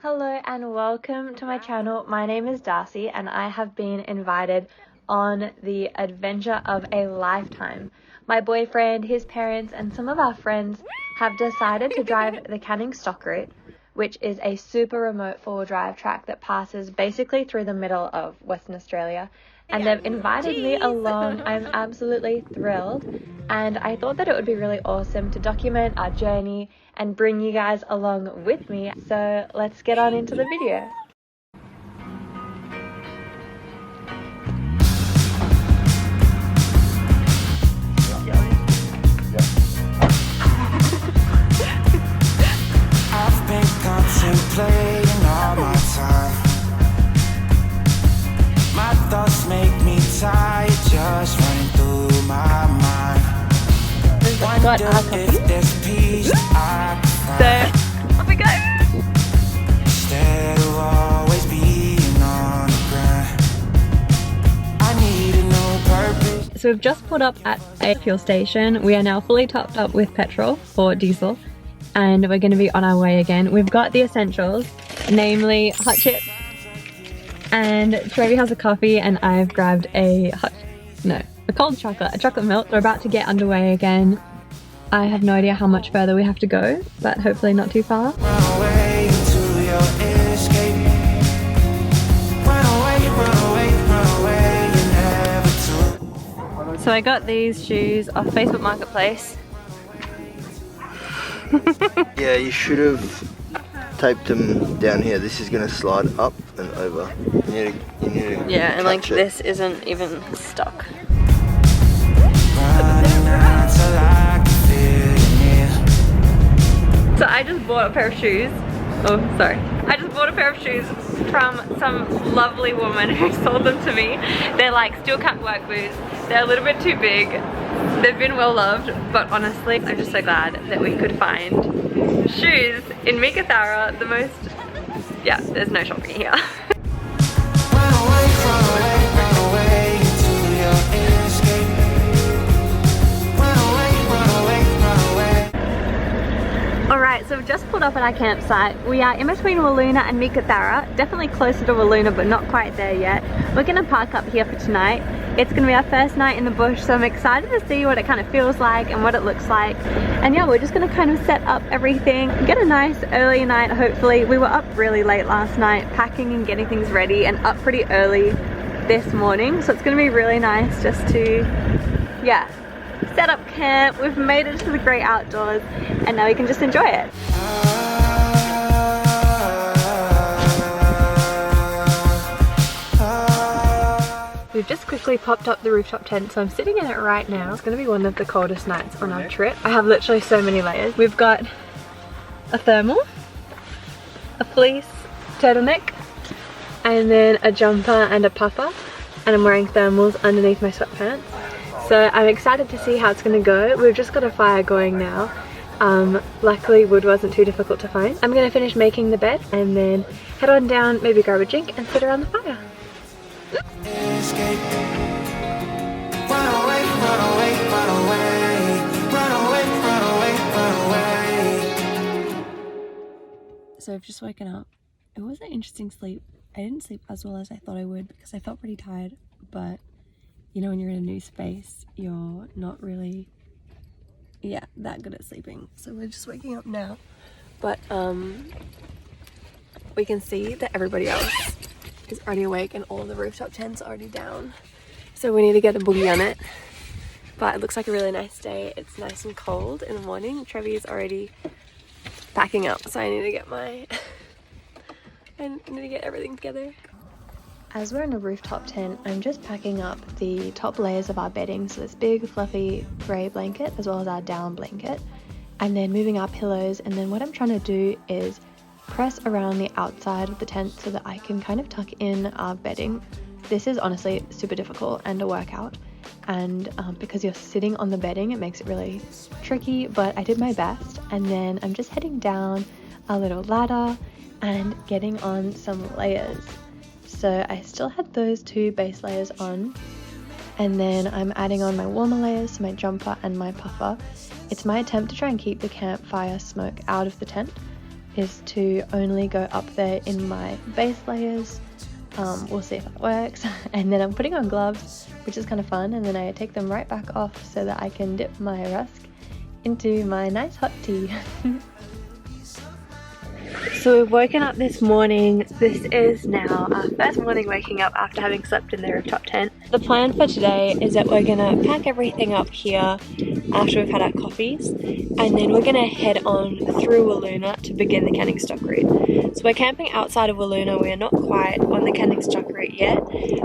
Hello and welcome to my channel. My name is Darcy and I have been invited on the adventure of a lifetime. My boyfriend, his parents and some of our friends have decided to drive the Canning Stock Route, which is a super remote four-wheel drive track that passes basically through the middle of Western Australia. And they've invited me along. I'm absolutely thrilled. And I thought that it would be really awesome to document our journey and bring you guys along with me. So let's get on into the video. I've been contemplating all my time. My thoughts make me tired, just running through my mind. We've got our coffee. So, off we go! Instead of always being on the ground, I need a new purpose. So we've just pulled up at a fuel station. We are now fully topped up with petrol or diesel, and we're going to be on our way again. We've got the essentials, namely hot chips, and Trevie has a coffee, and I've grabbed a cold chocolate, a chocolate milk. We're about to get underway again. I have no idea how much further we have to go, but hopefully not too far. Run away into your escape. Run away, you never took. So I got these shoes off Facebook Marketplace. Yeah, you should have taped them down here. This is going to slide up and over. You need to Yeah, and like catch it. this isn't even stuck. Running out till I can feel you near. So I just bought a pair of shoes. Oh, sorry. I just bought a pair of shoes from some lovely woman who sold them to me. They're like steel cut work boots. They're a little bit too big. They've been well loved, but honestly, I'm just so glad that we could find shoes in Meekatharra. The most, yeah, there's no shopping here. Run away into your escape. Run away. Alright, so we've just pulled up at our campsite. We are in between Wiluna and Meekatharra, definitely closer to Wiluna but not quite there yet. We're going to park up here for tonight. It's going to be our first night in the bush, so I'm excited to see what it kind of feels like and what it looks like. And yeah, we're just going to kind of set up everything, get a nice early night hopefully. We were up really late last night packing and getting things ready, and up pretty early this morning, so it's going to be really nice just to, yeah, set up camp. We've made it to the great outdoors and now we can just enjoy it. We've just quickly popped up the rooftop tent, so I'm sitting in it right now. It's going to be one of the coldest nights on our trip. I have literally so many layers. We've got a thermal, a fleece turtleneck, and then a jumper and a puffer, and I'm wearing thermals underneath my sweatpants. So I'm excited to see how it's going to go. We've just got a fire going now. Luckily wood wasn't too difficult to find. I'm going to finish making the bed and then head on down, maybe grab a drink and sit around the fire. Escape. Run away. So I've just woken up. It was an interesting sleep. I didn't sleep as well as I thought I would because I felt pretty tired, but you know when you're in a new space, you're not really, that good at sleeping. So we're just waking up now, but we can see that everybody else is already awake and all of the rooftop tents are already down. So we need to get a boogie on it. But it looks like a really nice day. It's nice and cold in the morning. Trevie is already packing up, so I need to get I need to get everything together. As we're in a rooftop tent, I'm just packing up the top layers of our bedding, so this big fluffy grey blanket as well as our down blanket, and then moving our pillows. And then what I'm trying to do is press around the outside of the tent so that I can kind of tuck in our bedding. This is honestly super difficult and a workout, and because you're sitting on the bedding it makes it really tricky, but I did my best. And then I'm just heading down a little ladder and getting on some layers. So I still had those two base layers on, and then I'm adding on my warmer layers, so my jumper and my puffer. It's my attempt to try and keep the campfire smoke out of the tent, is to only go up there in my base layers. We'll see if that works. And then I'm putting on gloves, which is kind of fun, and then I take them right back off so that I can dip my rusk into my nice hot tea. So we've woken up this morning. This is now our first morning waking up after having slept in the rooftop tent. The plan for today is that we're gonna pack everything up here after we've had our coffees, and then we're gonna head on through Wiluna to begin the Canning Stock route. So we're camping outside of Wiluna. We're not quite on the Canning Stock route yet,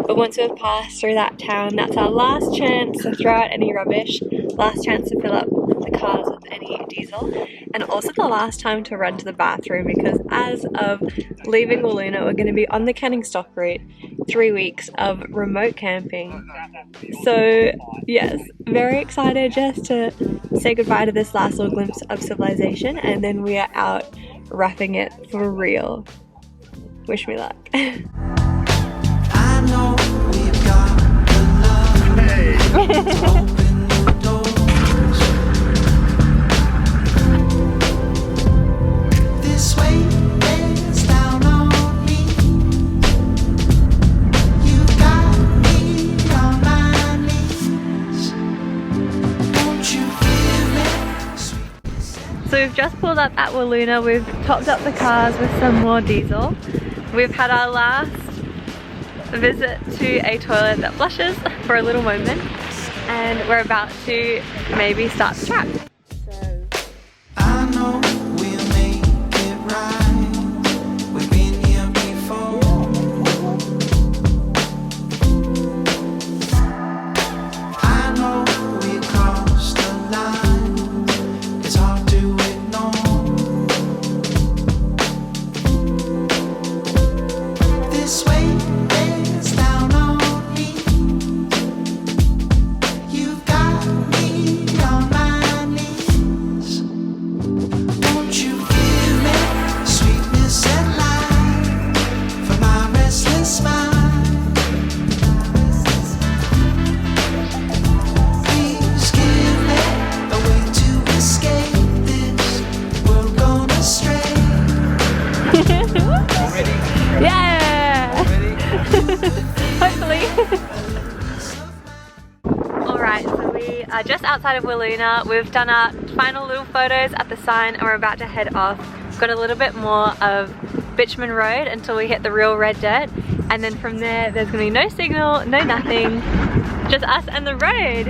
but once we've passed through that town, that's our last chance to throw out any rubbish, last chance to fill up the cars with any diesel, and also the last time to run to the bathroom, because as of leaving Wiluna, we're going to be on the Canning Stock route, 3 weeks of remote camping. So yes, very excited just to say goodbye to this last little glimpse of civilization, and then we are out roughing it for real. Wish me luck. I know we've got the love. Open the doors. This weight weighs down on me. You got me on my knees. Won't you give me sweet? So we've just pulled up at Wiluna. We've topped up the cars with some more diesel. We've had our last visit to a toilet that flushes for a little moment, and we're about to maybe start the track. I know we'll make it right. We've been here before. I know we crossed the line. It's hard to ignore. This weight weighs down on me. You've got me on my knees. Won't you give me sweetness and light for my restless mind? Please give me a way to escape this world gone astray. Yeah! Hopefully. Alright, so we are just outside of Wiluna. We've done our final little photos at the sign and we're about to head off. We've got a little bit more of bitumen road until we hit the real red dirt, and then from there there's going to be no signal, no nothing, just us and the road.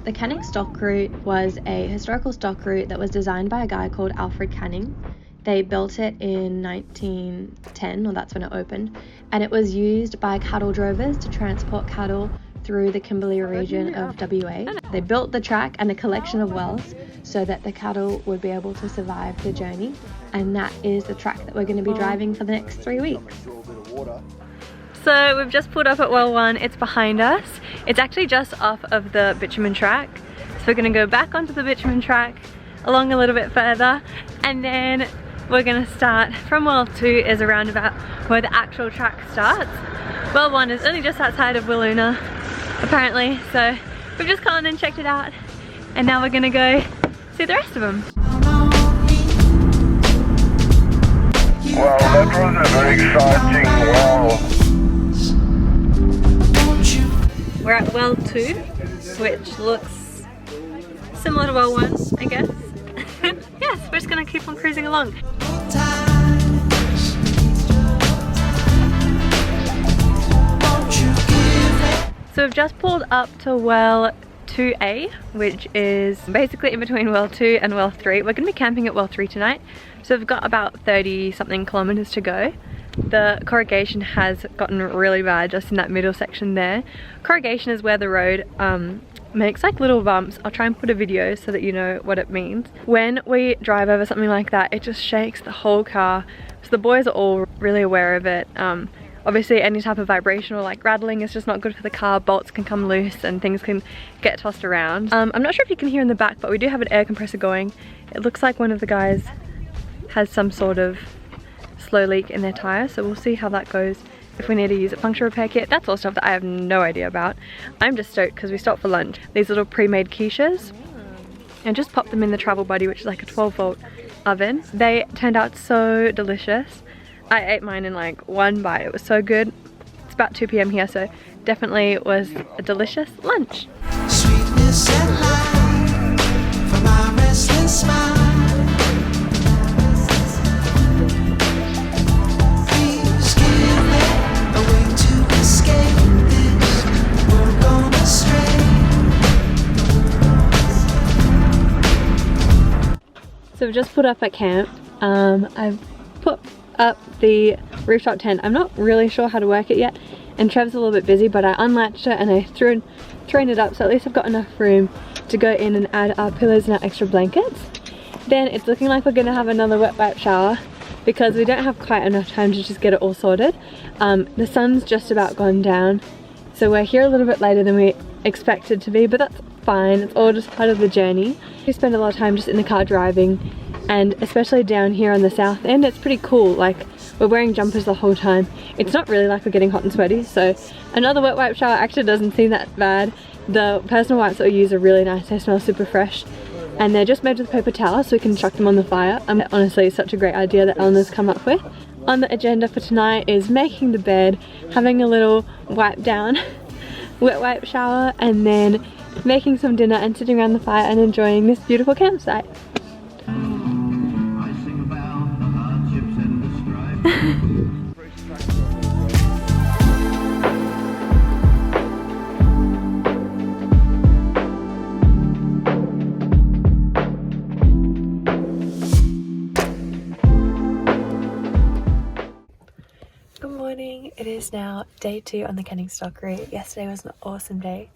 The Canning Stock route was a historical stock route that was designed by a guy called Alfred Canning. They built it in 1910, or that's when it opened, and it was used by cattle drovers to transport cattle through the Kimberley region of WA. They built the track and a collection of wells so that the cattle would be able to survive the journey, and that is the track that we're going to be driving for the next 3 weeks. So we've just pulled up at well 1, it's behind us. It's actually just off of the bitumen track. So we're gonna go back onto the bitumen track, along a little bit further, and then we're gonna start from well 2 is a roundabout where the actual track starts. Well 1 is only just outside of Wiluna, apparently, so we've just gone and checked it out, and now we're gonna go see the rest of them. Well, that was a very exciting well. We're at well 2, which looks similar to well 1, I guess. Yes, we're just gonna keep on cruising along. So we've just pulled up to well 2A, which is basically in between well 2 and well 3. We're gonna be camping at well 3 tonight. So we've got about 30 something kilometers to go. The corrugation has gotten really bad just in that middle section there. Corrugation is where the road makes like little bumps. I'll try and put a video so that you know what it means. When we drive over something like that, it just shakes the whole car. So the boys are all really aware of it. Obviously any type of vibration or like rattling is just not good for the car. Bolts can come loose and things can get tossed around. I'm not sure if you can hear in the back, but we do have an air compressor going. It looks like one of the guys has some sort of slow leak in their tire, so we'll see how that goes, if we need to use a puncture repair kit. That's all stuff that I have no idea about. I'm just stoked because we stopped for lunch. These little pre-made quiches, and just popped them in the Travel Buddy, which is like a 12-volt oven. They turned out so delicious. I ate mine in like one bite. It was so good. It's about 2 p.m. here, so definitely was a delicious lunch. Sweetness and light for my restless mind. Please give me a way to escape this world gone astray. So we've just put up at camp. I've put up the rooftop tent. I'm not really sure how to work it yet, and Trev's a little bit busy, but I unlatched it and I thrown it up, so at least I've got enough room to go in and add our pillows and our extra blankets. Then it's looking like we're gonna have another wet wipe shower because we don't have quite enough time to just get it all sorted. The sun's just about gone down, so we're here a little bit later than we expected to be, but that's fine. It's all just part of the journey. We spend a lot of time just in the car driving, and especially down here on the south end, it's pretty cool. Like, we're wearing jumpers the whole time. It's not really like we're getting hot and sweaty, so another wet wipe shower actually doesn't seem that bad. The personal wipes that we use are really nice. They smell super fresh, and they're just made with paper towels, so we can chuck them on the fire. Honestly, it's such a great idea that Elna's come up with. On the agenda for tonight is making the bed, having a little wipe down, wet wipe shower, and then making some dinner and sitting around the fire and enjoying this beautiful campsite. Good morning. It is now day 2 on the Canning Stock route. Yesterday was an awesome day,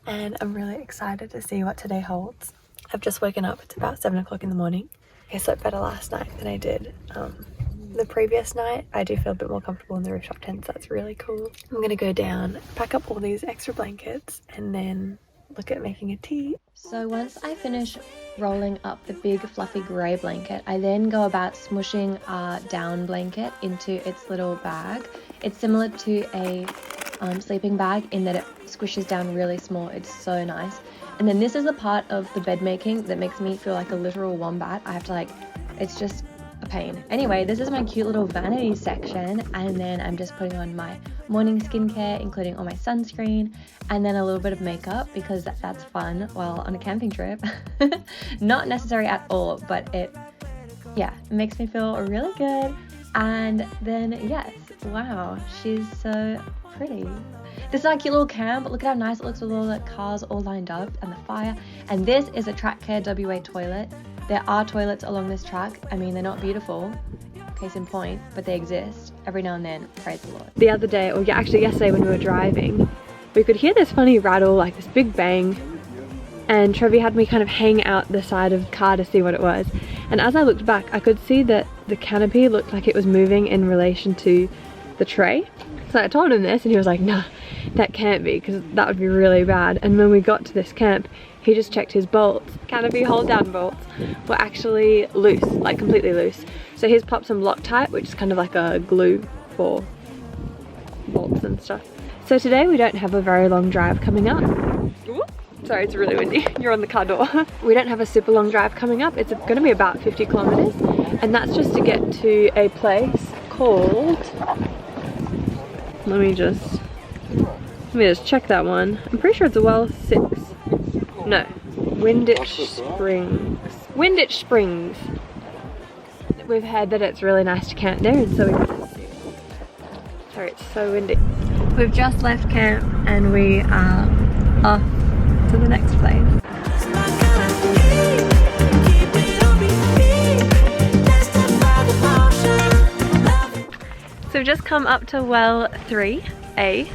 and I'm really excited to see what today holds. I've just woken up. It's about 7 o'clock in the morning. I slept better last night than I did the previous night. I do feel a bit more comfortable in the rooftop tent, so that's really cool. I'm gonna go down, pack up all these extra blankets, and then look at making a tea. So once I finish rolling up the big fluffy grey blanket, I then go about smushing our down blanket into its little bag. It's similar to a sleeping bag in that it squishes down really small. It's so nice. And then this is the part of the bed making that makes me feel like a literal wombat. I have to it's just a pain. Anyway, this is my cute little vanity section, and then I'm just putting on my morning skincare, including all my sunscreen, and then a little bit of makeup because that's fun while on a camping trip. Not necessary at all, but it makes me feel really good. And then yes, wow, she's so pretty. This is our cute little camp. Look at how nice it looks with all the cars all lined up and the fire. And this is a Track Care WA toilet. There are toilets along this track. I mean, they're not beautiful, case in point, but they exist every now and then. Praise the Lord. The other day, or actually yesterday when we were driving, we could hear this funny rattle, like this big bang, and Trevie had me kind of hang out the side of the car to see what it was. And as I looked back, I could see that the canopy looked like it was moving in relation to the tray. So I told him this, and he was like, nah, that can't be, because that would be really bad. And when we got to this camp, he just checked his bolts. Canopy hold down bolts were actually loose, like completely loose. So he's popped some Loctite, which is kind of like a glue for bolts and stuff. So today we don't have a very long drive coming up. Ooh, sorry, it's really windy. You're on the car door. We don't have a super long drive coming up. It's going to be about 50 kilometers, and that's just to get to a place called, let me just check that one. I'm pretty sure it's a well 6. No, Winditch Springs. Winditch Springs. We've heard that it's really nice to camp there, and so sorry, it's so windy. We've just left camp and we are off to the next place. So we've just come up to well 3A,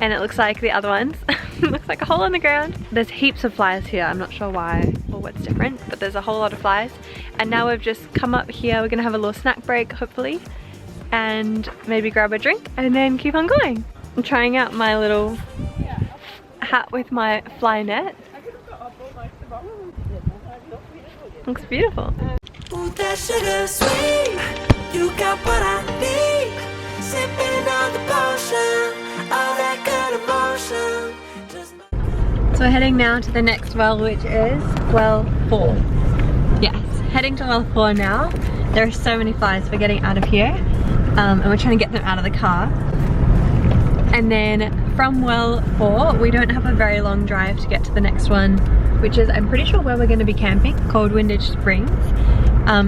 and it looks like the other ones. It looks like a hole in the ground. There's heaps of flies here. I'm not sure why or what's different, but there's a whole lot of flies. And now we've just come up here. We're gonna have a little snack break, hopefully, and maybe grab a drink and then keep on going. I'm trying out my little hat with my fly net. Looks beautiful. Ooh, that sugar sweet, you got what I need. Sipping on the potion, all that good emotion. So we're heading now to the next well, which is well 4. Yes, heading to well 4 now. There are so many flies. We're getting out of here and we're trying to get them out of the car. And then from well 4, we don't have a very long drive to get to the next one, which is, I'm pretty sure, where we're going to be camping, called Windage Springs.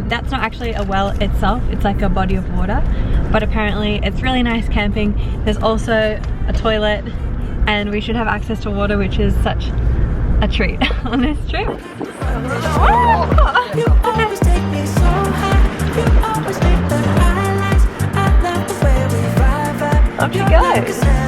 That's not actually a well itself, it's like a body of water, but apparently it's really nice camping. There's also a toilet and we should have access to water, which is such a treat on this trip. Off she goes.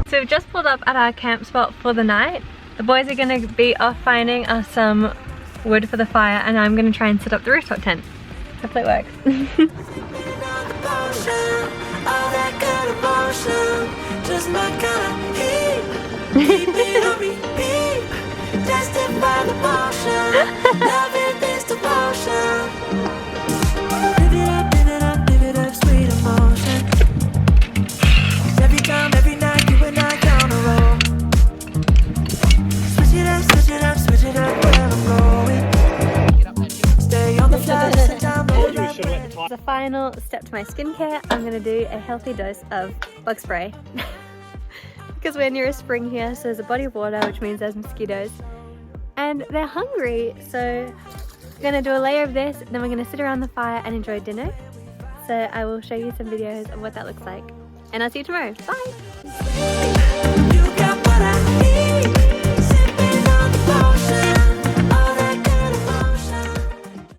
So we've just pulled up at our camp spot for the night. The boys are going to be off finding us some wood for the fire, and I'm going to try and set up the rooftop tent. Hopefully it works. As a final step to my skincare, I'm going to do a healthy dose of bug spray. Because we're near a spring here, so there's a body of water, which means there's mosquitoes. And they're hungry, so we're going to do a layer of this, then we're going to sit around the fire and enjoy dinner. So I will show you some videos of what that looks like. And I'll see you tomorrow. Bye!